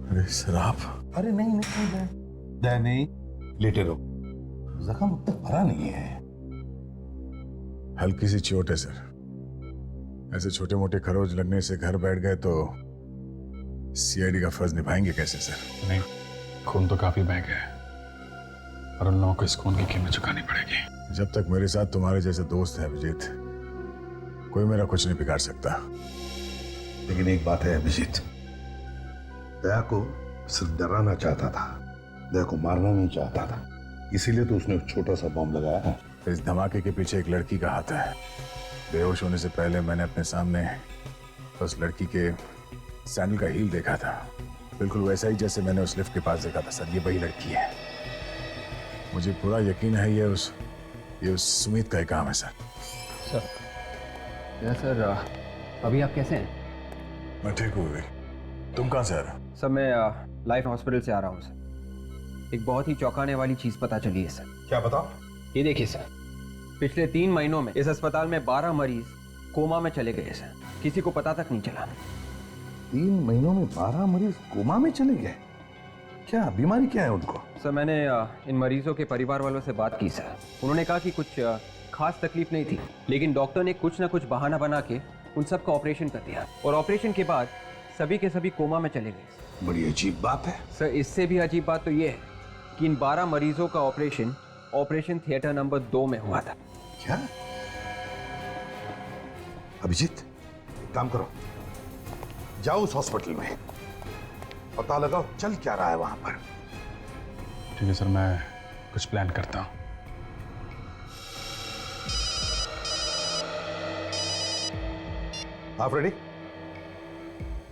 अरे सर आप। अरे नहीं नहीं दया नहीं, लेटे रहो, जख्म अब तक भरा नहीं है। हल्की सी चोट है सर। ऐसे छोटे मोटे खरोच लगने से घर बैठ गए तो सीआईडी का फर्ज निभाएंगे कैसे सर? नहीं, खून तो काफी बह गया है और उन लोगों को इस खून की कीमत चुकानी पड़ेगी। जब तक मेरे साथ तुम्हारे जैसे दोस्त है अभिजीत, कोई मेरा कुछ नहीं बिगाड़ सकता। लेकिन एक बात है अभिजीत, दया को सिर्फ डराना चाहता था, दया को मारना नहीं चाहता था, इसीलिए तो उसने एक छोटा सा बम लगाया है। इस धमाके के पीछे एक लड़की का हाथ है। बेहोश होने से पहले मैंने अपने सामने उस लड़की के सैंडल का हील देखा था, बिल्कुल वैसा ही जैसे मैंने उस लिफ्ट के पास देखा था सर। ये वही लड़की है, मुझे पूरा यकीन है ये उस सुमित का ही काम है सर। सर अभी आप कैसे हैं? मैं ठीक हूँ भाई, तुम कहाँ से आ रहे हो? सर मैं लाइफ हॉस्पिटल से आ रहा हूँ सर। एक बहुत ही चौंकाने वाली चीज पता चली है सर। क्या बताओ? ये देखिए सर, पिछले 3 महीनों में इस अस्पताल में 12 मरीज कोमा में चले गए सर, किसी को पता तक नहीं चला। 3 महीनों में 12 मरीज कोमा में चले गए? क्या बीमारी क्या है उनको? सर मैंने इन मरीजों के परिवार वालों से बात की सर। उन्होंने कहा कि कुछ खास तकलीफ नहीं थी, लेकिन डॉक्टर ने कुछ ना कुछ बहाना बना के उन सबका ऑपरेशन कर दिया और ऑपरेशन के बाद सभी के सभी कोमा में चले गए। बड़ी अजीब बात है सर। इससे भी अजीब बात तो ये है कि इन 12 मरीजों का ऑपरेशन थिएटर नंबर 2 में हुआ था। क्या? अभिजीत एक काम करो, जाओ उस हॉस्पिटल में, पता लगाओ चल क्या रहा है वहां पर। ठीक है सर, मैं कुछ प्लान करता हूँ। आप रेडी?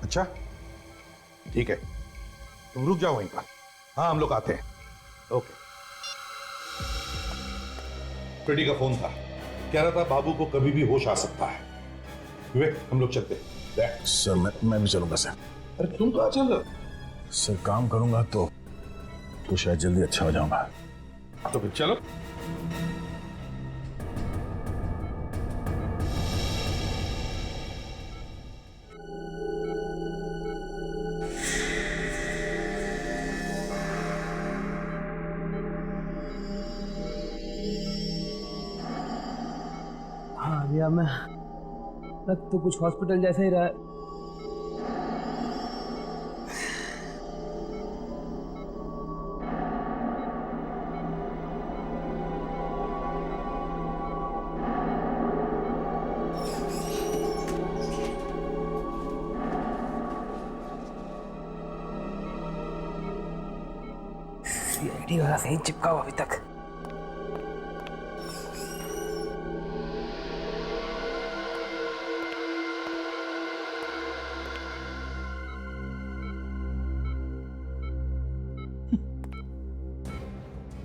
अच्छा ठीक है, तुम रुक जाओ वहीं पर। हाँ हम लोग आते हैं। ओके। फ्रेडी का फोन था, कह रहा था बाबू को कभी भी होश आ सकता है। विवेक हम लोग चलते हैं। सर मैं भी चलूंगा सर। अरे तुम कहाँ चल रहे हो? सर काम करूंगा तो शायद जल्दी अच्छा हो जाऊंगा। तो फिर चलो। हाँ भैया, मैं लग तो कुछ हॉस्पिटल जैसा ही रहा है। सीआईडी वाला कहीं चिपका हुआ अभी तक।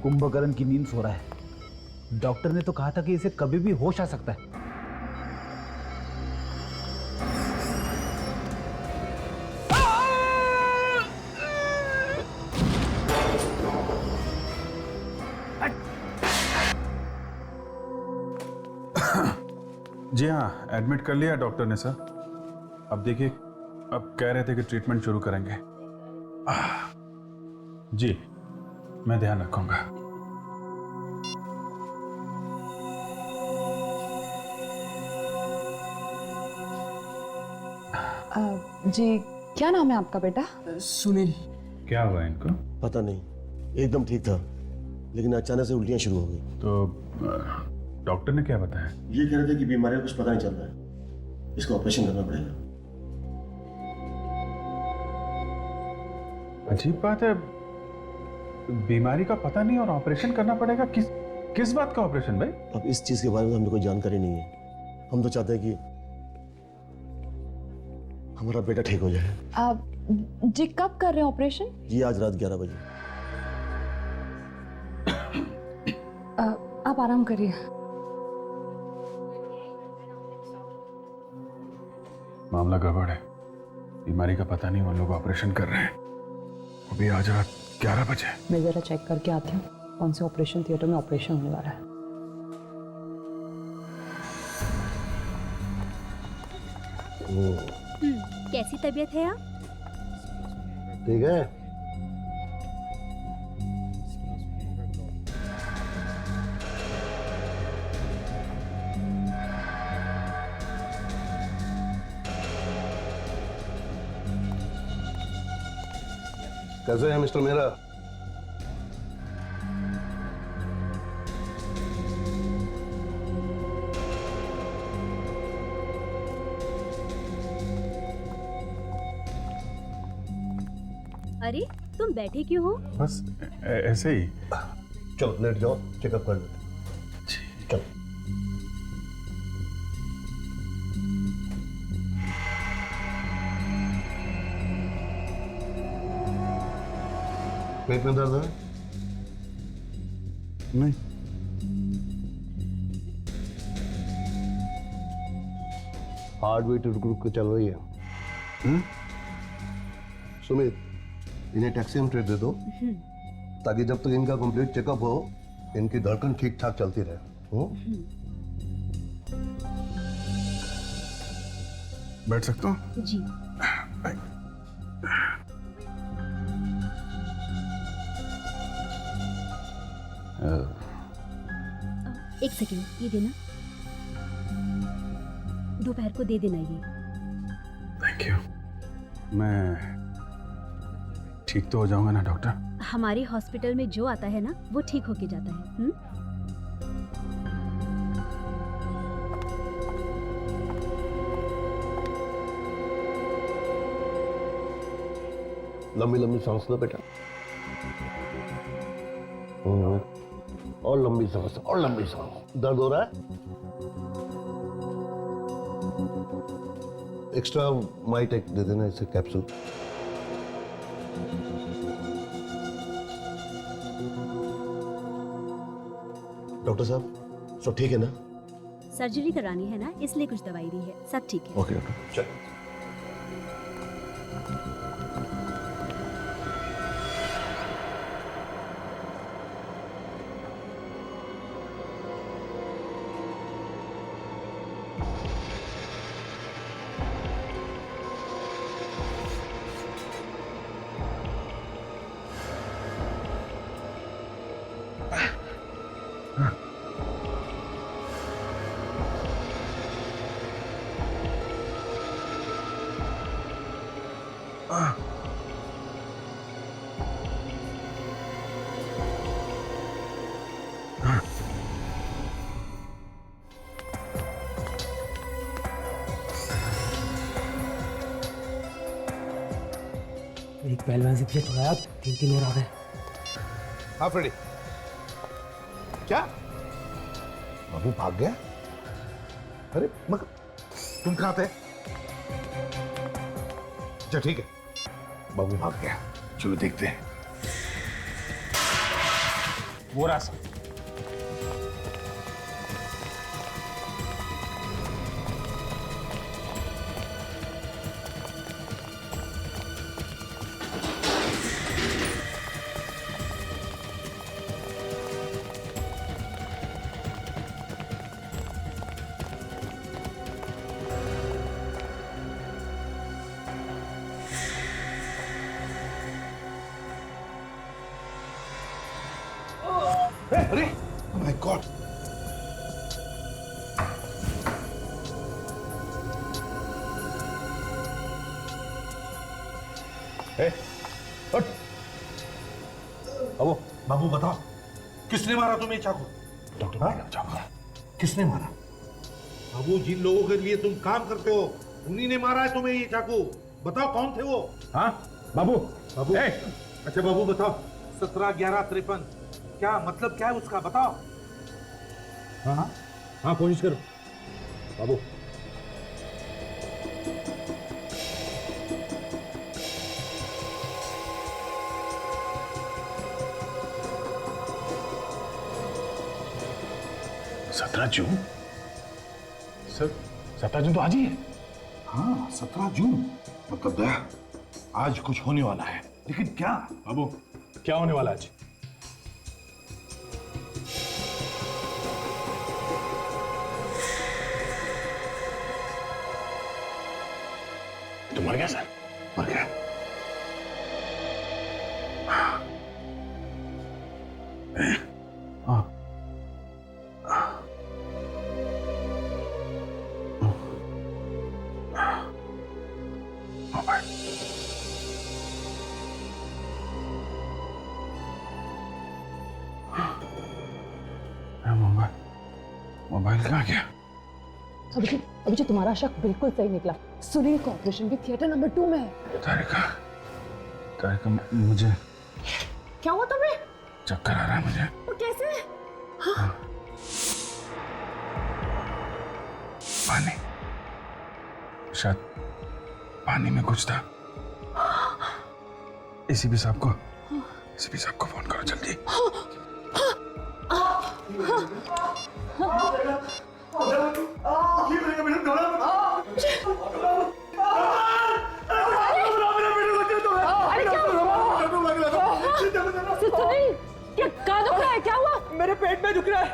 कुंभकर्ण की नींद सो रहा है। डॉक्टर ने तो कहा था कि इसे कभी भी होश आ सकता है। जी हाँ, एडमिट कर लिया डॉक्टर ने सर। अब देखिए, अब कह रहे थे कि ट्रीटमेंट शुरू करेंगे। जी मैं ध्यान रखूंगा। जी क्या नाम है आपका बेटा? सुनील। क्या हुआ इनको? पता नहीं, एकदम ठीक था लेकिन अचानक से उल्टियां शुरू हो गई। तो डॉक्टर ने क्या बताया? ये कह रहे थे कि बीमारी का कुछ पता नहीं चल रहा है, इसका ऑपरेशन करना पड़ेगा। अजीब बात है, बीमारी का पता नहीं और ऑपरेशन करना पड़ेगा। किस बात का ऑपरेशन भाई? अब इस चीज के बारे में हमें कोई जानकारी नहीं है। हम तो चाहते हैं कि हमारा बेटा ठीक हो जाए। आप जी कब कर रहे हैं ऑपरेशन? जी आज रात 11 बजे। आप आराम करिए। मामला गड़बड़ है, बीमारी का पता नहीं, वो लोग ऑपरेशन कर रहे हैं। अभी आज रात 11 बजे। मैं जरा चेक करके आती हूँ कौन से ऑपरेशन थिएटर में ऑपरेशन होने वाला है। कैसी तबीयत है आप? ठीक है। कैसे हैं मिस्टर मेहरा? अरे तुम बैठे क्यों हो? बस ऐसे ही। चलो लेट जाओ, चेकअप कर लेते। चलो। पेट में दर्द है? नहीं। हार्ट बीट रुक रुक के चल रही है। सुमित, इन्हें टैक्सीमेटर दे दो ताकि जब तक इनका कंप्लीट चेकअप हो इनकी धड़कन ठीक ठाक चलती रहे। बैठ सकता हूँ? जी। एक सेकंड, ये देना। दोपहर को दे देना ये। Thank you. मैं ठीक तो हो जाऊंगा ना डॉक्टर? हमारे हॉस्पिटल में जो आता है ना वो ठीक होके जाता है। लंबी लंबी सांस लो बेटा। और लंबी सांस, और लंबी सांस। दर्द हो रहा है? एक्स्ट्रा माइटेक दे देना इसे कैप्सूल। डॉक्टर साहब सब ठीक है ना? सर्जरी करानी है ना, इसलिए कुछ दवाई दी है। सब ठीक है। ओके डॉक्टर, चलो। एक पहलवान से पीछे छुड़ाया, 3 और आ गए। हाँ फ्रेडी, क्या बाबू भाग गया? अरे मगर तुम कहाँ थे? अच्छा ठीक है, बाबू भाग गया। चलो देखते हैं। वो रास्ता। अरे माय गॉड, बाबू बाबू बताओ, किसने मारा तुम्हें चाकू? डॉक्टर हाँ? किसने मारा? बाबू जिन लोगों के लिए तुम काम करते हो उन्हीं ने मारा है तुम्हें ये चाकू। बताओ कौन थे वो? हाँ बाबू। बाबू अच्छा बाबू बताओ, 17-11-53 क्या मतलब, क्या है उसका? बताओ। हाँ हाँ हाँ, कोशिश करो बाबू। सत्रह जून सर, 17 जून तो आज ही है। हाँ 17 जून, मतलब दया आज कुछ होने वाला है, लेकिन क्या? बाबू क्या होने वाला आज? तुम मर गया सर? मर गया। मोबाइल कहाँ गया? अभिजीत तुम्हारा शक बिल्कुल सही निकला। सुनील का ऑपरेशन भी थिएटर नंबर 2 में है। तारिका मुझे क्या हुआ तुम्हें? चक्कर आ रहा है मुझे। तो कैसे? पानी, शायद पानी में कुछ था। एसीपी साहब को फोन करो जल्दी। क्या दुख रहा है? क्या हुआ? मेरे पेट में दुख रहा है,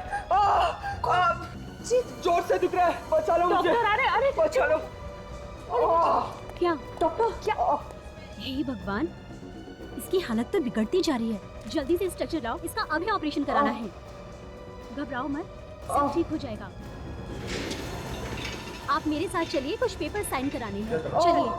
जोर से दुख रहा है, बचा लो मुझे। डॉक्टर, अरे बचा लो। क्या डॉक्टर क्या? हे भगवान, इसकी हालत तो बिगड़ती जा रही है। जल्दी से स्ट्रक्चर लाओ, इसका अभी ऑपरेशन कराना है। घबराओ मत, सब ठीक हो जाएगा। आप मेरे साथ चलिए, कुछ पेपर साइन कराने हैं। चलिए।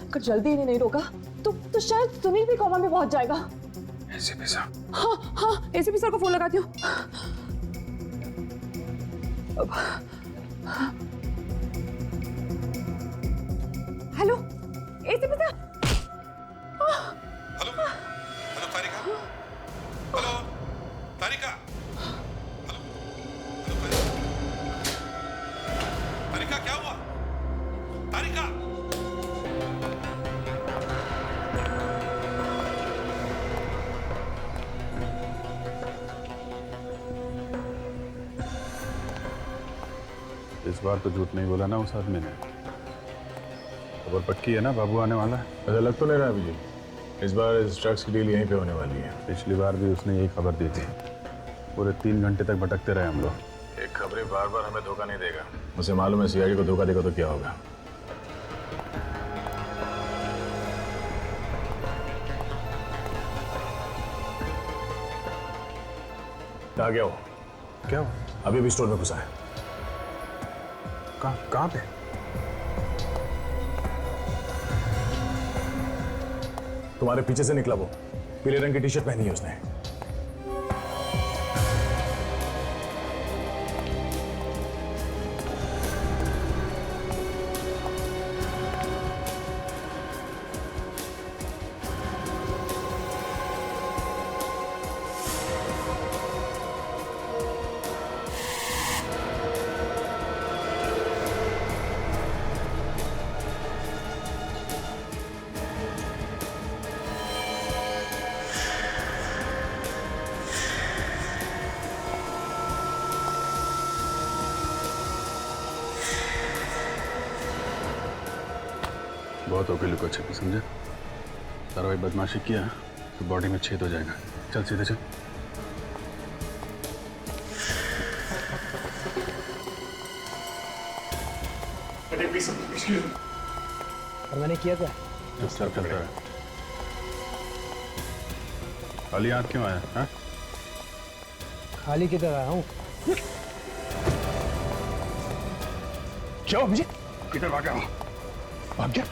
अगर जल्दी इन्हें नहीं रोका तो शायद सुनील भी कोमा में पहुंच जाएगा। एसीपी साहब। हाँ, एसीपी सर को फोन लगाती हूँ। Hello ACP sir. Hello hello Tarika, hello Tarika, hello hello Tarika, क्या हुआ तारिका? इस बार तो झूठ नहीं बोला ना उस आदमी ने। खबर पक्की है ना, बाबू आने वाला है। ऐसा लग तो नहीं रहा अभी। इस बार इस ड्रग्स की डील यहीं पे होने वाली है। पिछली बार भी उसने यही खबर दी थी। पूरे 3 घंटे तक भटकते रहे हम लोग। एक खबरी बार बार हमें धोखा नहीं देगा। उसे मालूम है सीआईडी को धोखा देगा तो क्या होगा। कहाँ गया वो? क्या हो? अभी भी स्टोर में घुसा है। कहाँ पे? तुम्हारे पीछे से निकला वो। पीले रंग की टी शर्ट पहनी है उसने। बहुत ओके लुको छिपी, समझे? तारा भाई बदमाशी किया तो बॉडी में छेद हो जाएगा। चल सीधे चल। और मैंने किया क्या? चुपचाप चलता रहा। खाली हाथ क्यों आया? हाँ? खाली किधर आया हूँ? क्यों मुझे किधर भाग गया? भाग गया?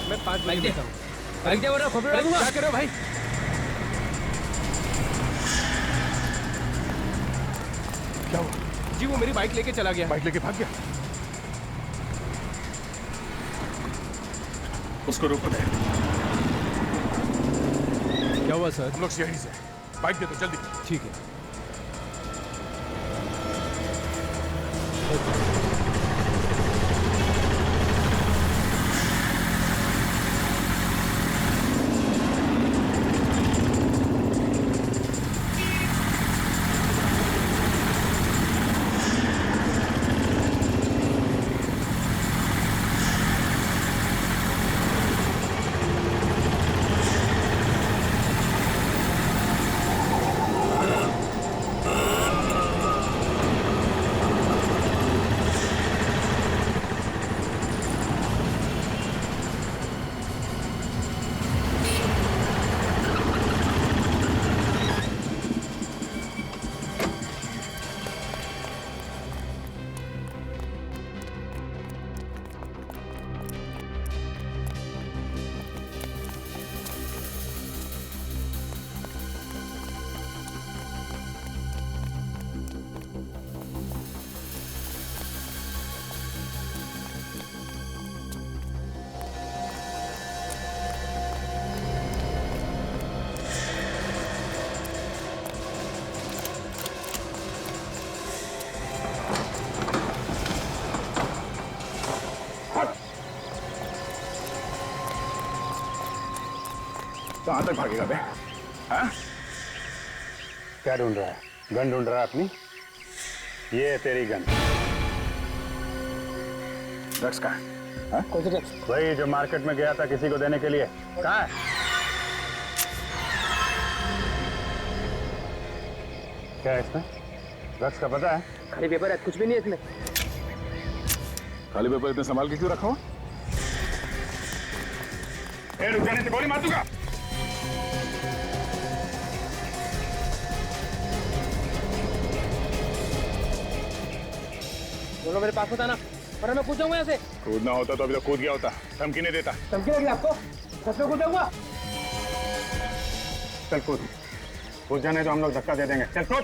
मैं 5 मिनट देता हूँ। भाग जा वरना खोपड़ी उड़ा दूंगा। क्या कर रहे हो भाई? क्या हुआ? जी वो मेरी बाइक लेके चला गया। बाइक लेके भाग गया? उसको रोको दे। क्या हुआ सर? हम लोग यहीं से, बाइक दे दो जल्दी। ठीक है। कहाँ तक भागेगा बे? हाँ? क्या ढूंढ रहा है? गन ढूंढ रहा है अपनी? ये है तेरी गन। ड्रग्स कहाँ है? कौन सी ड्रग्स? वही जो मार्केट में गया था किसी को देने के लिए। कहाँ है? क्या है इसमें? ड्रग्स का पता है? खाली पेपर है, कुछ भी नहीं है इसमें। खाली पेपर इतने संभाल के क्यों रखा हो? रुक जाने से गोली मार दूंगा। बोलो मेरे पास होता ना, वरना मैं कूद जाऊंगा यहाँ से। कूदना होता तो अभी तो कूद गया होता। धमकी नहीं देता। धमकी लगी आपको? सच में कूद जाऊंगा। चल कूद। कूद जाने तो हम लोग धक्का दे देंगे। चल कूद।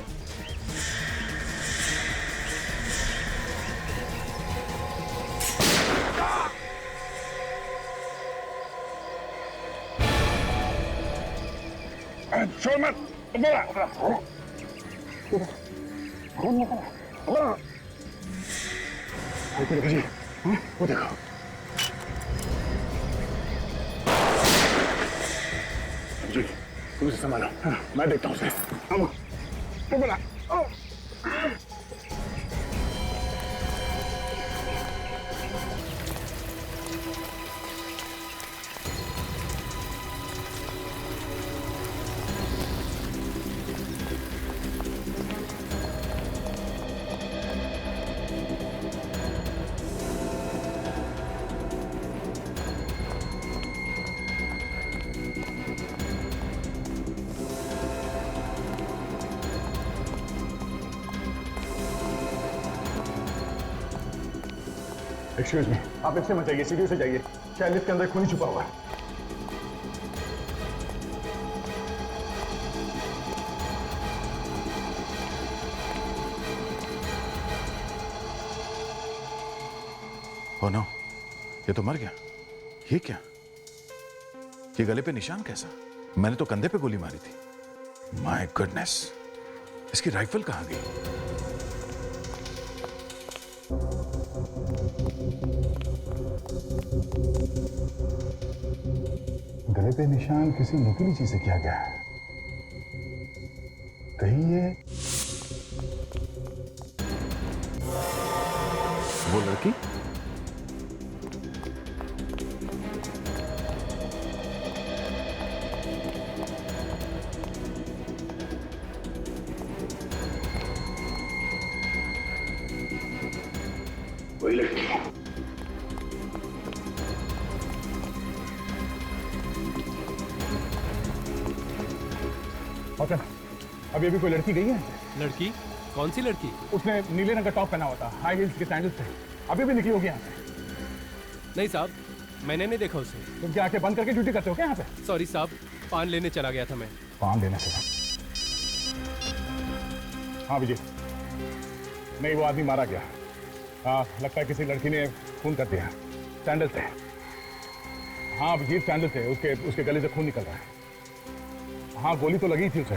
छोड़ मत। बोला। देखो जी, वो देखो। जी, तुम उसे संभालो। मैं देखता हूँ उसे। वो बोला। एक्सक्यूज मी, आप इससे मत जाइए, सीढ़ी से जाइए। शायद लिफ्ट के अंदर खून छुपा हुआ है। ओह नो, ये तो मर गया। ये क्या? ये गले पे निशान कैसा? मैंने तो कंधे पे गोली मारी थी। माय गुडनेस, इसकी राइफल कहाँ गई? गले पे निशान किसी नुकीली चीज से किया गया है। कहीं ये वो लड़की? वही लड़की। अभी कोई लड़की गई है? लड़की? कौन सी लड़की? उसने नीले रंग का टॉप पहना हुआ था, हाई हील्स के सैंडल्स थे। अभी भी निकली होगी यहाँ से। नहीं साहब, मैंने नहीं देखा उसे। तुम क्या आंखें बंद करके ड्यूटी करते हो क्या यहाँ पे? सॉरी साहब, पान लेने चला गया था मैं। पान लेने से? हाँ विजय, नहीं, वो आदमी मारा गया। हाँ, लगता है किसी लड़की ने खून कर दिया। सैंडल से। हाँ अभिजीत, सैंडल से उसके गले से खून निकल रहा है। हाँ, गोली तो लगी थी उसे।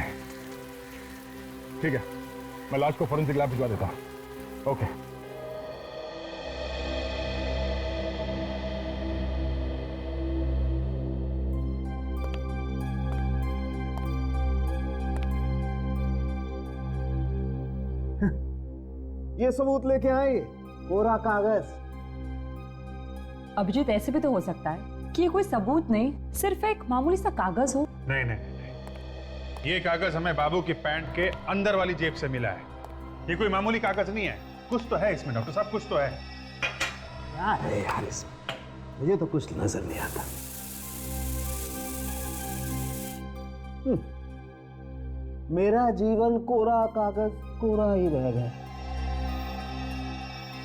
ठीक है, मैं लाश को फॉरेंसिक लैब भिजवा देता हूँ। ओके। ये सबूत लेके आए, कोरा कागज। अभिजीत, ऐसे भी तो हो सकता है कि ये कोई सबूत नहीं, सिर्फ एक मामूली सा कागज हो। नहीं नहीं नहीं, ये कागज हमें बाबू की पैंट के अंदर वाली जेब से मिला है। ये कोई मामूली कागज नहीं है, कुछ तो है इसमें डॉक्टर साहब, कुछ तो है। क्या है यार इसमें, मुझे तो कुछ नजर नहीं आता। मेरा जीवन कोरा कागज कोरा ही रह गया।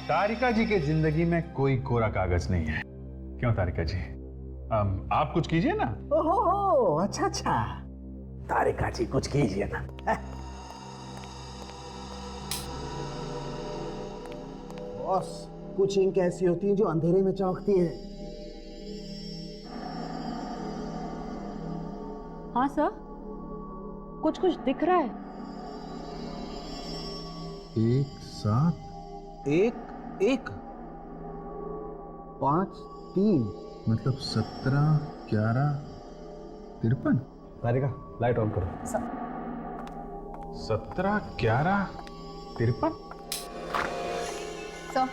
तारिका जी की जिंदगी में कोई कोरा कागज नहीं है। क्यों तारिका जी, आप कुछ कीजिए ना। ओहो, अच्छा अच्छा, तारिका जी कुछ कीजिए ना। बॉस, कुछ इंक ऐसी होती हैं जो अंधेरे में चमकती हैं। हाँ सर, कुछ कुछ दिख रहा है। 1 7 एक 5 3 मतलब 17 11 53। तारिका, लाइट ऑन करो। 17 11 53। सर,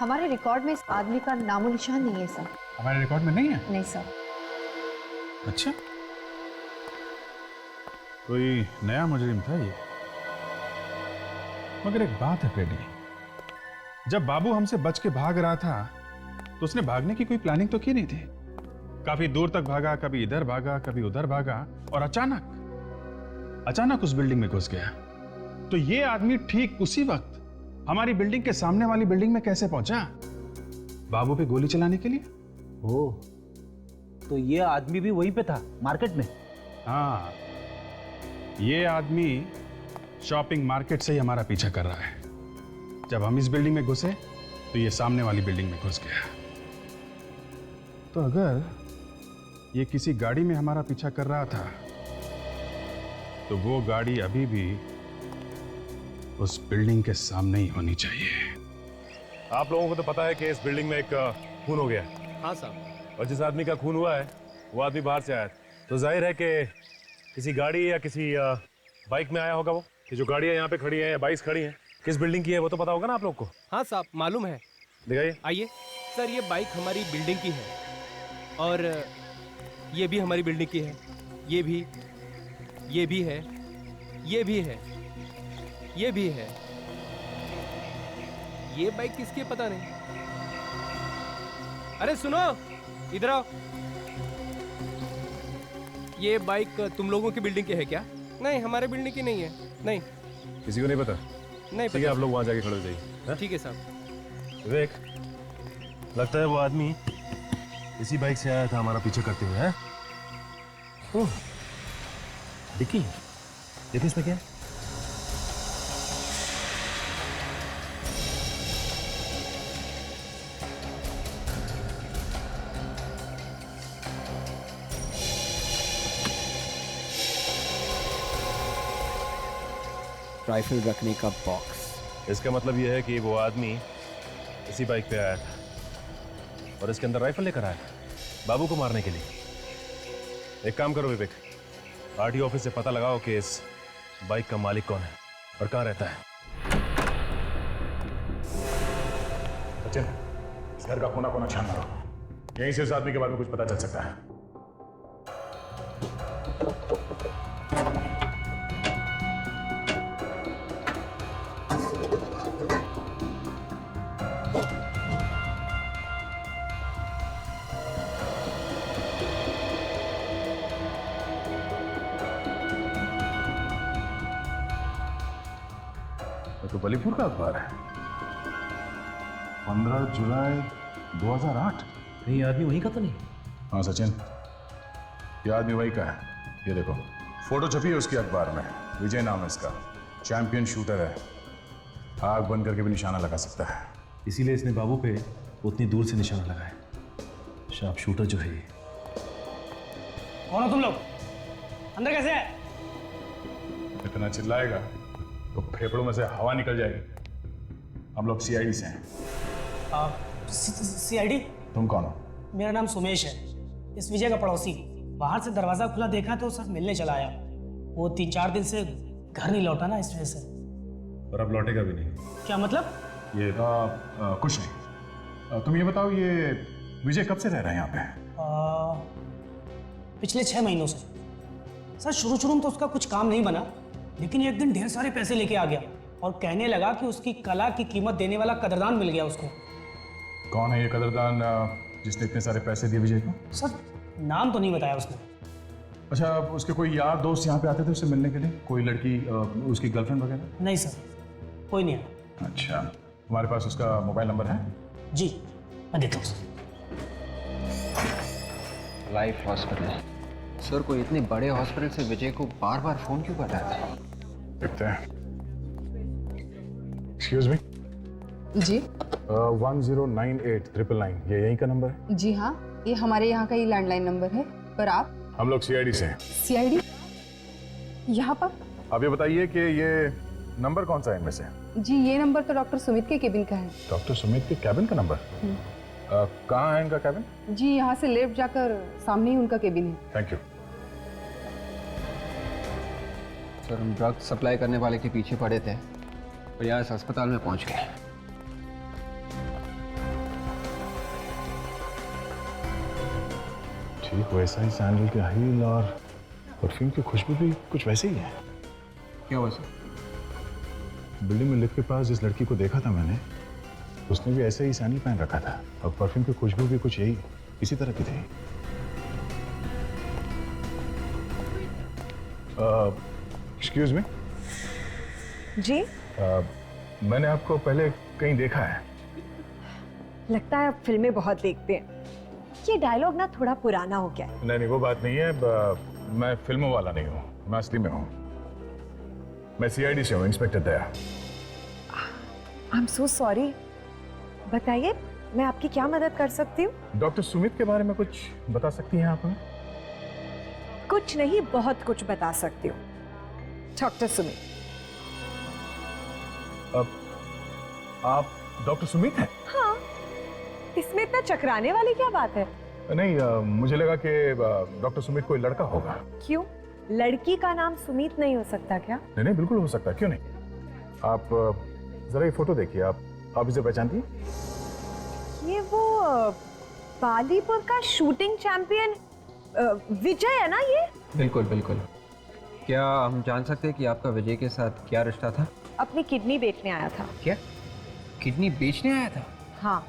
हमारे रिकॉर्ड में इस आदमी का नामो निशान नहीं है सर। हमारे रिकॉर्ड में नहीं है? नहीं सर। अच्छा, कोई नया मुजरिम था ये। मगर एक बात है फ्रेडी, जब बाबू हमसे बच के भाग रहा था तो उसने भागने की कोई प्लानिंग तो की नहीं थी। काफी दूर तक भागा, कभी इधर भागा, कभी उधर भागा, और अचानक उस बिल्डिंग में घुस गया। तो ये आदमी ठीक उसी वक्त हमारी बिल्डिंग के सामने वाली बिल्डिंग में कैसे पहुंचा? बाबू पे गोली चलाने के लिए। ओ, तो ये आदमी भी वहीं पे था, मार्केट में। हाँ, ये आदमी शॉपिंग मार्केट से ही हमारा पीछा कर रहा है। जब हम इस बिल्डिंग में घुसे तो ये सामने वाली बिल्डिंग में घुस गया। तो अगर ये किसी गाड़ी में हमारा पीछा कर रहा था तो वो गाड़ी अभी भी उस बिल्डिंग के सामने ही होनी चाहिए। आप लोगों को तो पता है कि इस बिल्डिंग में एक खून हो गया। हाँ साहब। और जिस आदमी का खून हुआ है वो आदमी बाहर से आया, तो जाहिर है कि किसी गाड़ी या किसी बाइक में आया होगा। वो ये जो गाड़ियाँ यहाँ पे खड़ी हैं या बाइक्स खड़ी हैं, किस बिल्डिंग की है वो तो पता होगा ना आप लोग को। हाँ साहब, मालूम है। दिखाइए। आइए सर, ये बाइक हमारी बिल्डिंग की है और ये भी हमारी बिल्डिंग की है। ये भी है, ये भी है, ये भी है। ये बाइक किसकी है पता नहीं। अरे सुनो, इधर आओ। ये बाइक तुम लोगों की बिल्डिंग की है क्या? नहीं, हमारे बिल्डिंग की नहीं है। नहीं, किसी को नहीं पता? नहीं ठीक है, पता। आप लोग वहाँ जाके खड़े हो जाइए। ठीक है साहब। विवेक, लगता है वो आदमी इसी बाइक से आया था हमारा पीछे करते हुए। है डिक्की, देखिए इसमें क्या है। राइफल रखने का बॉक्स। इसका मतलब यह है कि वो आदमी इसी बाइक पे आया था और इसके अंदर राइफल लेकर आया था बाबू को मारने के लिए। एक काम करो विवेक, आरटीओ ऑफिस से पता लगाओ कि इस बाइक का मालिक कौन है और कहाँ रहता है। सचिन, इस घर का कोना कोना छान मारो, यहीं से उस आदमी के बारे में कुछ पता चल सकता है। तो बलीपुर का अखबार है, 15 जुलाई 2008। ये आदमी वहीं का तो नहीं? हाँ सचिन, ये आदमी वही का है। ये देखो, फोटो छपी है उसकी अखबार में। विजय नाम है इसका, चैंपियन शूटर है। आग बंद करके भी निशाना लगा सकता है। इसीलिए इसने बाबू पे उतनी दूर से निशाना लगाया। शार्प शूटर जो है ये। कौन हो तुम लोग? अंदर कैसे है? इतना चिल्लाएगा तो फेफड़ों में से हवा निकल जाएगी। हम लोग सीआईडी से हैं। सीआईडी? तुम कौन हो? मेरा नाम सुमेश है, इस विजय का पड़ोसी। बाहर से दरवाजा खुला देखा तो सर मिलने चला आया। वो 3-4 दिन से घर नहीं लौटा ना, इस वजह से। और अब लौटेगा भी नहीं। क्या मतलब? ये कुछ नहीं। तुम ये बताओ, ये विजय कब से रह रहा है यहाँ पे? पिछले 6 महीनों से। सर शुरू में तो उसका कुछ काम नहीं बना, लेकिन एक दिन ढेर सारे पैसे लेके आ गया और कहने लगा कि उसकी कला की कीमत देने वाला कदरदान मिल गया उसको। कौन है ये कदरदान जिसने इतने सारे पैसे दिए विजय को? सर नाम तो नहीं बताया उसने। अच्छा, उसके कोई यार दोस्त यहाँ पे आते थे उससे मिलने के लिए? कोई लड़की, उसकी गर्लफ्रेंड वगैरह? नहीं सर, कोई नहीं आया। अच्छा, तुम्हारे पास उसका मोबाइल नंबर है? जी, मैं देता हूँ। Life hospital. सर, कोई इतने बड़े हॉस्पिटल से विजय को बार बार फोन क्यों कर रहा था? देखते हैं। Excuse me. जी 1098-999 ये यहीं का नंबर है? जी हाँ, ये हमारे यहाँ का ही लैंडलाइन नंबर है। पर आप? हम लोग सीआईडी से हैं। सीआईडी? यहाँ पर? अब ये बताइए कि ये नंबर कौन सा है इनमें से? जी ये नंबर तो डॉक्टर सुमित के केबिन का है। डॉक्टर सुमित के कैबिन का नंबर? कहाँ है इनका कैबिन? जी यहाँ से लेफ्ट जाकर सामने ही उनका केबिन है। Thank you. सर, हम ड्रग सप्लाई करने वाले के पीछे पड़े थे और यहाँ इस अस्पताल में पहुँच गए। ठीक वैसा ही सैंडल के हील और परफ्यूम की खुशबू भी कुछ वैसे ही है। क्या हुआ सर? बिल्डिंग में लिफ्ट के पास जिस लड़की को देखा था मैंने, उसने भी ऐसे ही सैंडल पहन रखा था और परफ्यूम की खुशबू भी कुछ यही इसी तरह की थी। Excuse me. जी मैंने आपको पहले कहीं देखा है। लगता है आप फिल्में बहुत देखते हैं। ये डायलॉग ना थोड़ा पुराना हो गया है। नहीं, वो बात नहीं है। मैं फिल्मों वाला नहीं हूँ, मैं असली में हूँ। मैं सीआईडी से हूँ, inspector Daya. I am so sorry. बताइए, मैं आपकी क्या मदद कर सकती हूँ? डॉक्टर सुमित के बारे में कुछ बता सकती हैं आप हमें? कुछ नहीं, बहुत कुछ बता सकती हूँ। डॉक्टर सुमित। आप डॉक्टर सुमित हैं? हाँ, इसमें इतना चकराने वाली क्या बात है? नहीं, मुझे लगा कि डॉक्टर सुमित कोई लड़का होगा। क्यों? लड़की का नाम सुमित नहीं हो सकता क्या? नहीं, बिल्कुल हो सकता है, क्यों नहीं। आप जरा ये फोटो देखिए। आप इसे पहचानती हैं? ये वो बालीपुर का शूटिंग चैंपियन विजय है ना ये? बिल्कुल बिल्कुल। क्या हम जान सकते हैं कि आपका विजय के साथ क्या रिश्ता था? अपनी किडनी बेचने आया था। क्या? किडनी बेचने आया था? हाँ,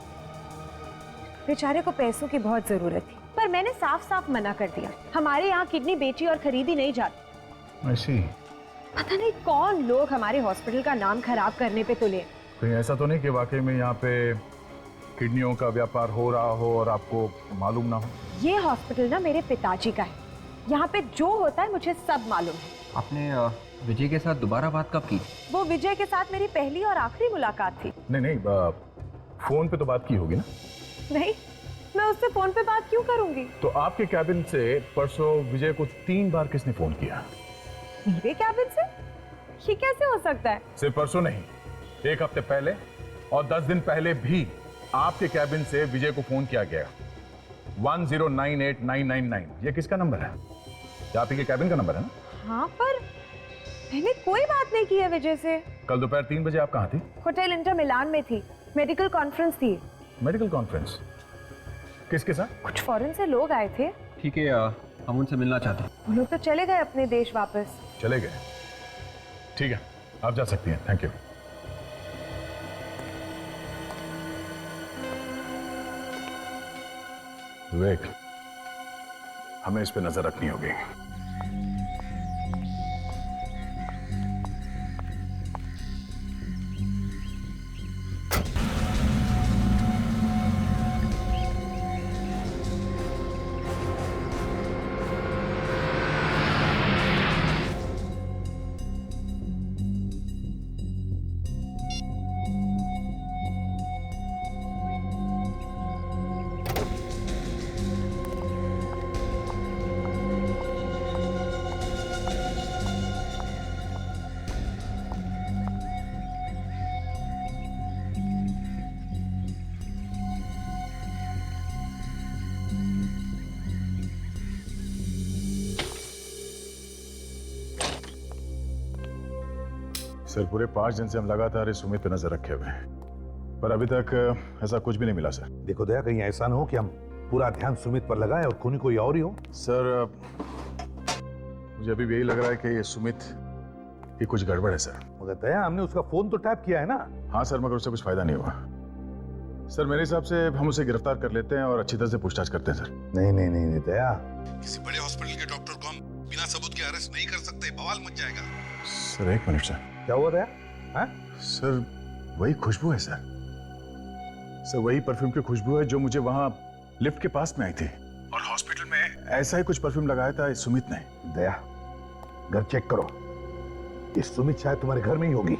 बेचारे को पैसों की बहुत जरूरत थी, पर मैंने साफ साफ मना कर दिया। हमारे यहाँ किडनी बेची और खरीदी नहीं जाती। ऐसी? पता नहीं कौन लोग हमारे हॉस्पिटल का नाम खराब करने पे तुले। कहीं ऐसा तो नहीं कि वाकई में यहाँ पे किडनियों का व्यापार हो रहा हो और आपको मालूम ना हो? ये हॉस्पिटल ना मेरे पिताजी का है। यहाँ पे जो होता है मुझे सब मालूम है। आपने विजय के साथ दोबारा बात कब की? वो विजय के साथ मेरी पहली और आखिरी मुलाकात थी। नहीं, फोन पे तो बात की होगी ना? नहीं, मैं उससे फोन पे बात क्यों करूंगी? तो आपके कैबिन से परसों विजय को 3 बार किसने फोन किया? मेरे कैबिन से? ये कैसे हो सकता है? सिर्फ परसों नहीं, 1 हफ्ते पहले और 10 दिन पहले भी आपके कैबिन से विजय को फोन किया गया। 1098-999 ये किसका नंबर है? ये आप ही के कैबिन का नंबर है ना? हाँ, पर मैंने कोई बात नहीं की है विजय से। कल दोपहर 3 बजे आप कहाँ थी? होटल इंटर मिलान में थी, मेडिकल कॉन्फ्रेंस थी। Medical conference? किसके साथ? कुछ फॉरेन से लोग आए थे। ठीक है, हम उनसे मिलना चाहते हैं। वो लोग तो चले गए अपने देश वापस। चले गए? ठीक है, आप जा सकती हैं। Thank you. विवेक, हमें इस पे नजर रखनी होगी। सर पूरे 5 दिन से हम लगातार इस सुमित पे नजर रखे हुए हैं, पर अभी तक ऐसा कुछ भी नहीं मिला सर। देखो दया, कहीं ऐसा ना हो कि हम पूरा ध्यान सुमित पर लगाए और खूनी कोई और ही हो। सर मुझे अभी भी यही लग रहा है कि ये सुमित की कुछ गड़बड़ है सर। मगर दया, हमने उसका फोन तो टैप किया है ना। हाँ सर, मगर उससे कुछ फायदा नहीं हुआ। सर मेरे हिसाब से हम उसे गिरफ्तार कर लेते हैं और अच्छी तरह से पूछताछ करते हैं सर। नहीं नहीं नहीं, नहीं दया, किसी बड़े हॉस्पिटल के डॉक्टर को हम बिना सबूत के अरेस्ट नहीं कर सकते, बवाल मच जाएगा। Sir 1 minute sir. क्या हुआ दया? हाँ? सर वही खुशबू है सर। सर वही परफ्यूम की खुशबू है जो मुझे वहां लिफ्ट के पास में आई थी, और हॉस्पिटल में ऐसा ही कुछ परफ्यूम लगाया था इस सुमित ने। दया, घर चेक करो, ये सुमित शायद तुम्हारे घर में ही होगी।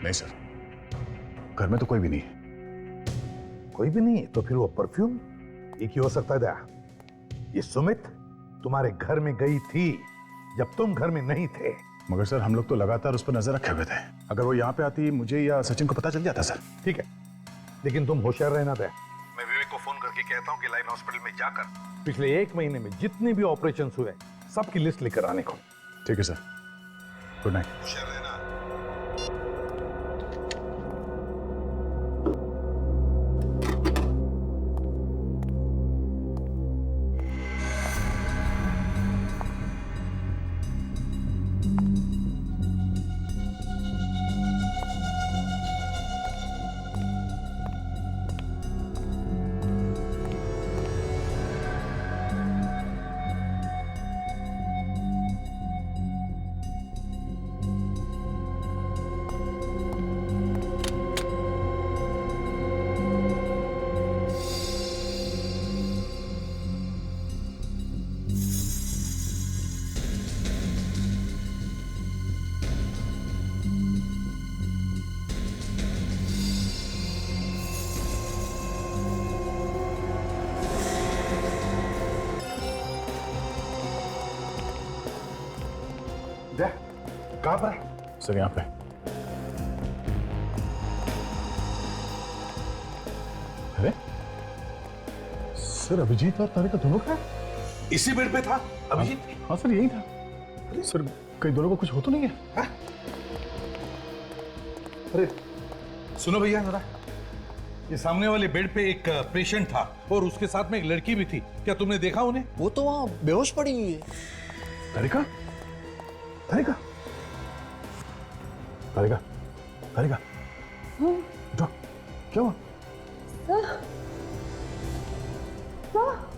नहीं सर, घर में तो कोई भी नहीं है। कोई भी नहीं है तो फिर वो परफ्यूम एक ही हो सकता है दया। ये सुमित तुम्हारे घर में गई थी जब तुम घर में नहीं थे। मगर सर हम लोग तो लगातार उस पर नजर रखे हुए थे। अगर वो यहाँ पे आती मुझे या सचिन को पता चल जाता सर। ठीक है, लेकिन तुम होशियार रहना दया। मैं विवेक को फोन करके कहता हूँ कि लाइन हॉस्पिटल में जाकर पिछले 1 महीने में जितने भी ऑपरेशन हुए सबकी लिस्ट लेकर आने को। ठीक है सर, गुड नाइट। होशियार रहना। कहां पर? सर यहाँ पे। अरे सर, अभिजीत और तारिका दोनों का इसी बेड पे था अभिजीत? हाँ सर, यही था। सर कहीं दोनों को कुछ हो तो नहीं है? हा? अरे सुनो भैया जरा, ये सामने वाले बेड पे एक पेशेंट था और उसके साथ में एक लड़की भी थी। क्या तुमने देखा उन्हें? वो तो वहां बेहोश पड़ी हुई है। तारिका, तारिका, तारिका, तारिका, उठो। क्या हुआ?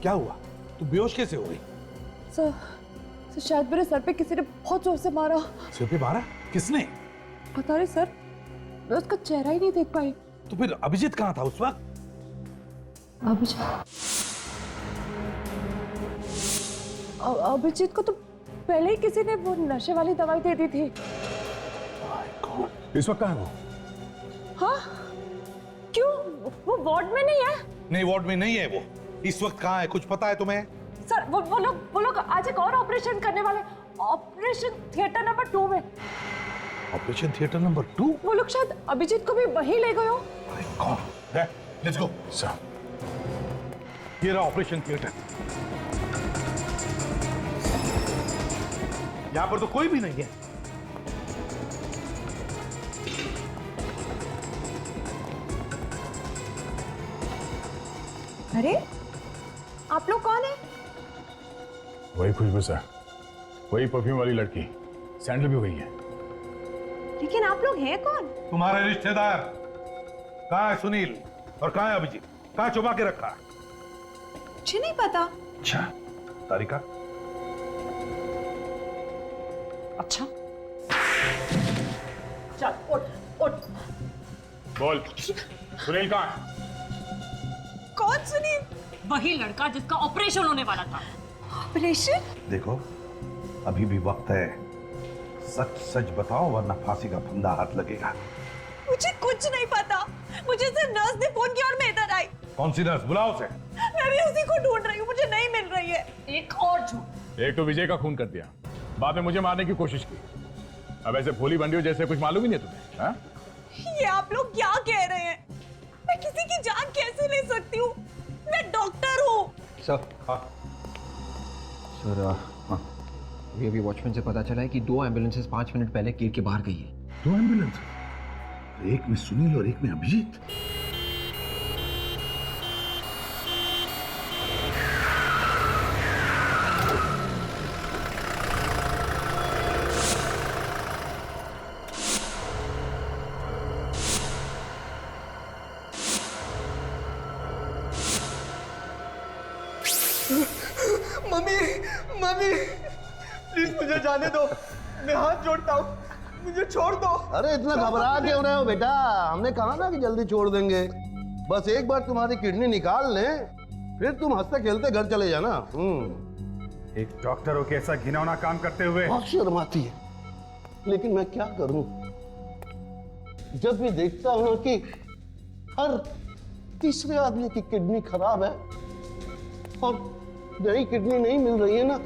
क्या हुआ? तू बेहोश कैसे हो गई? सर शायद मेरे सर पे किसी ने बहुत जोर से मारा। सिर पे मारा? किसने? पता नहीं सर, मैं उसका चेहरा ही नहीं देख पाई। तो फिर अभिजीत कहाँ था उस वक्त? अभिजीत को तो पहले ही किसी ने वो नशे वाली दवाई दे दी थी। इस वक्त कहाँ है वो? हाँ? क्यों? वो वार्ड में नहीं है? नहीं, वार्ड में नहीं है वो। इस वक्त कहाँ है, कुछ पता है तुम्हें? सर वो लोग आज एक और ऑपरेशन करने वाले, ऑपरेशन थिएटर नंबर 2 में। Operation theatre number 2? वो लोग शायद अभिजीत को भी वहीं ले गए हो। Let's go sir. ये रहा ऑपरेशन थिएटर। यहां पर तो कोई भी नहीं है। अरे आप लोग कौन है? वही खुशबू सर, वही परफ्यूम वाली लड़की। सैंडल भी वही है। लेकिन आप लोग हैं कौन? तुम्हारे रिश्तेदार। कहाँ है सुनील और कहाँ है अभिजीत? कहाँ छुपा के रखा? मुझे नहीं पता। अच्छा, तारिका? अच्छा, चल उठ। बोल, सुनील कहाँ है? कौन सुनील? वही लड़का जिसका ऑपरेशन होने वाला था। ऑपरेशन? देखो, अभी भी वक्त है। सच सच बताओ वरना फांसी का फंदा हाथ लगेगा। मुझे कुछ नहीं पता। मुझे सिर्फ नर्स ने फोन किया और मैं इधर आई। कौन सी नर्स? बुलाओ उसे। मैं भी उसी को ढूंढ रही हूँ, मुझे नहीं मिल रही है। एक और झूठ। एक तो विजय का खून कर दिया, बाद में मुझे मारने की कोशिश की। अब ऐसे भोली बंडी हो जैसे कुछ मालूम ही नहीं तुम्हें, हाँ? ये आप लोग क्या कह रहे हैं? मैं किसी की जान कैसे ले सकती हूँ? मैं डॉक्टर हूँ। सर ये अभी वॉचमैन से पता चला है कि 2 एम्बुलेंसेस 5 मिनट पहले गेट के बाहर गई है। 2 एम्बुलेंस, एक में सुनील और एक में अभिजीत। मम्मी मम्मी प्लीज मुझे जाने दो, मैं हाथ जोड़ता हूँ, मुझे छोड़ दो। अरे इतना घबरा क्यों रहे हो बेटा? हमने कहा ना कि जल्दी छोड़ देंगे। बस एक बार तुम्हारी किडनी निकाल लें, फिर तुम हंसते खेलते घर चले जाना। एक डॉक्टर हो के ऐसा घिनौना काम करते हुए बहुत शर्म आती है, लेकिन मैं क्या करूं? जब भी देखता हूं कि हर तीसरे आदमी की किडनी खराब है और नई किडनी नहीं मिल रही है ना,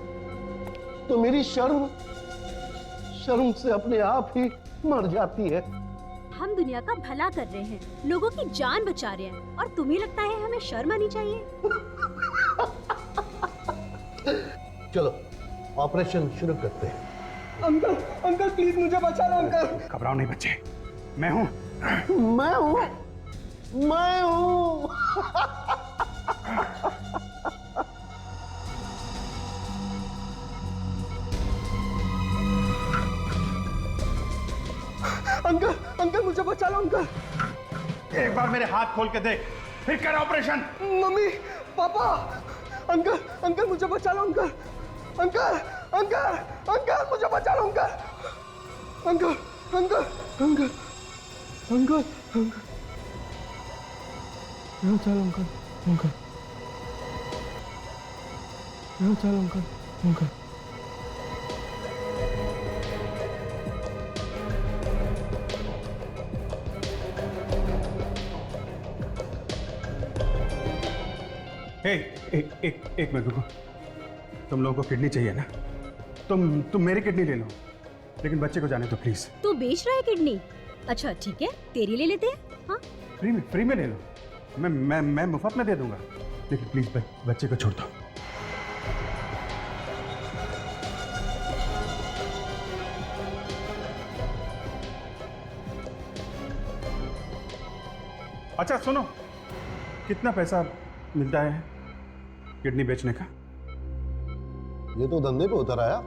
तो मेरी शर्म से अपने आप ही मर जाती है। हम दुनिया का भला कर रहे हैं, लोगों की जान बचा रहे हैं, और तुम्हें लगता है हमें शर्म आनी चाहिए? चलो ऑपरेशन शुरू करते हैं। अंकल अंकल प्लीज मुझे बचा लो अंकल। घबराओ नहीं बच्चे, मैं हूं। मैं हूं। अंकल अंकल मुझे बचा लो अंकल। एक बार मेरे हाथ खोल के देख, फिर कर operation. Mummy papa uncle uncle मुझे बचा लो अंकल। अंकल अंकल अंकल मुझे बचा लो uncle. Uncle uncle uncle uncle uncle चलो अंकल अंकल चलो अंकल अंकल। एक मिनट रुको। तुम लोगों को किडनी चाहिए ना? तुम मेरी किडनी ले लो, लेकिन बच्चे को जाने दो प्लीज। तू बेच रहा है किडनी? अच्छा ठीक है, तेरी ले लेते हैं। हाँ फ्री में ले लो, मैं मुफ्त में दे दूंगा, लेकिन प्लीज बच्चे को छोड़ दो। अच्छा सुनो, कितना पैसा मिलता है किडनी बेचने का? ये तो धंधे पे उतर आया।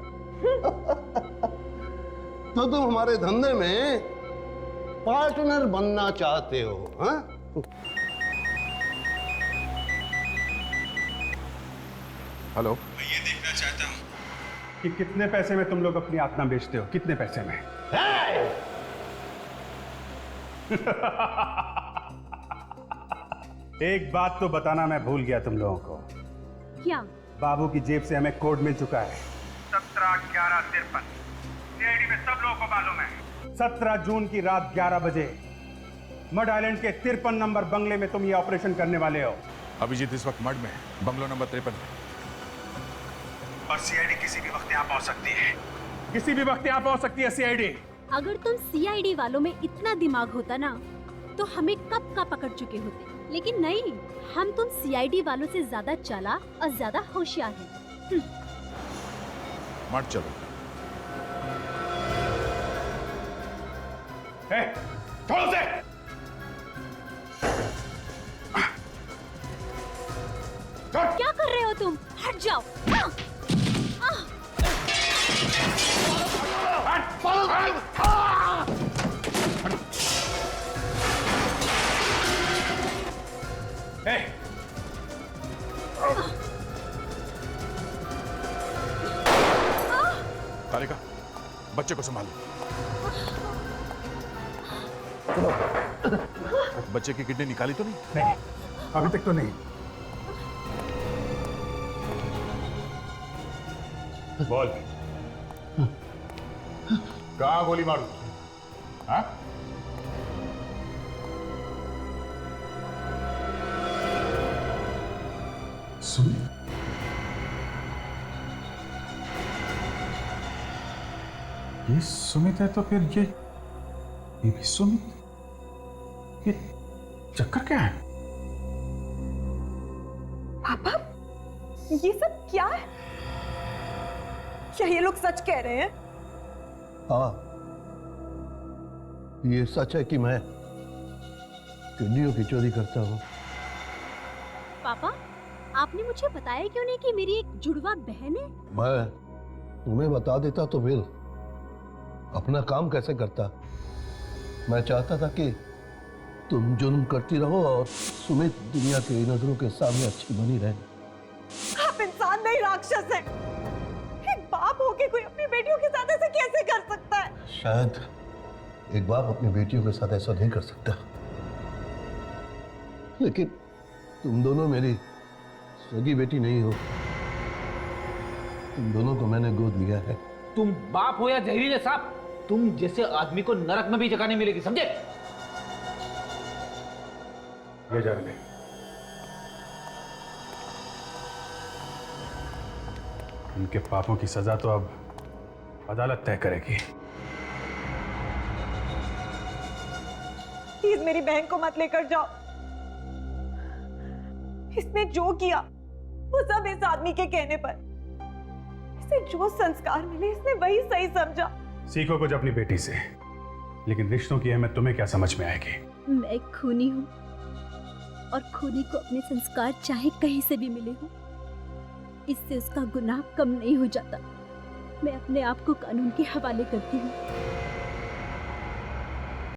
तो तुम हमारे धंधे में पार्टनर बनना चाहते हो? हाँ? हेलो, मैं ये देखना चाहता हूँ कि कितने पैसे में तुम लोग अपनी आत्मा बेचते हो, कितने पैसे में? एक बात तो बताना मैं भूल गया तुम लोगों को। क्या? बाबू की जेब से हमें कोड मिल चुका है 17/11/53। सीआईडी में सब लोगों को मालूम है 17 जून की रात 11 बजे मड आइलैंड के 53 नंबर बंगले में तुम ये ऑपरेशन करने वाले हो। अभिजीत इस वक्त मड में, बंगलो नंबर 53 में। और सीआईडी किसी भी वक्त यहाँ पहुंच सकती है, किसी भी वक्त यहाँ पहुंच सकती है सीआईडी। अगर तुम सीआईडी वालों में इतना दिमाग होता ना, तो हमें कब का पकड़ चुके होते, लेकिन नहीं, हम तुम सीआईडी वालों से ज्यादा चालाक और ज्यादा होशियार हैं। मत चलो। छोड़ो से। क्या कर रहे हो तुम? हट जाओ। तारिका, बच्चे को संभालो। बच्चे की किडनी निकाली तो नहीं? नहीं, अभी तक तो नहीं। बोल, कहाँ गोली मारू? हाँ? सुन, ये सुमित है तो फिर ये भी सुमित। ये चक्कर क्या है? पापा, ये सब क्या है? क्या ये लोग सच कह रहे हैं? हाँ, ये सच है कि मैं किडनियों की चोरी करता हूँ। पापा, आपने मुझे बताया क्यों नहीं कि मेरी एक जुड़वा बहन है? मैं तुम्हें बता देता तो फिर अपना काम कैसे करता। मैं चाहता था कि तुम जुर्म करती रहो और सुमित दुनिया की नजरों के सामने अच्छी बनी रहे। आप इंसान नहीं, राक्षस हैं। एक बाप होके कोई अपनी बेटियों के साथ ऐसे कैसे कर सकता है? शायद एक बाप अपनी बेटियों के साथ ऐसा नहीं कर सकता, लेकिन तुम दोनों मेरी सगी बेटी नहीं हो। तुम दोनों को मैंने गोद लिया है। तुम बाप हो या जहरीले सांप, तुम जैसे आदमी को नरक में भी जगह नहीं मिलेगी, समझे? ले जा रहे। उनके पापों की सजा तो अब अदालत तय करेगी। प्लीज मेरी बहन को मत लेकर जाओ। इसने जो किया वो सब इस आदमी के कहने पर। इसे जो संस्कार मिले इसने वही सही समझा। सीखो कुछ अपनी बेटी से, लेकिन रिश्तों की अहमियत तुम्हें क्या समझ में आएगी? मैं खूनी हूँ और खूनी को अपने संस्कार चाहे कहीं से भी मिले हो, इससे उसका गुनाह कम नहीं हो जाता। मैं अपने आप को कानून के हवाले करती हूँ।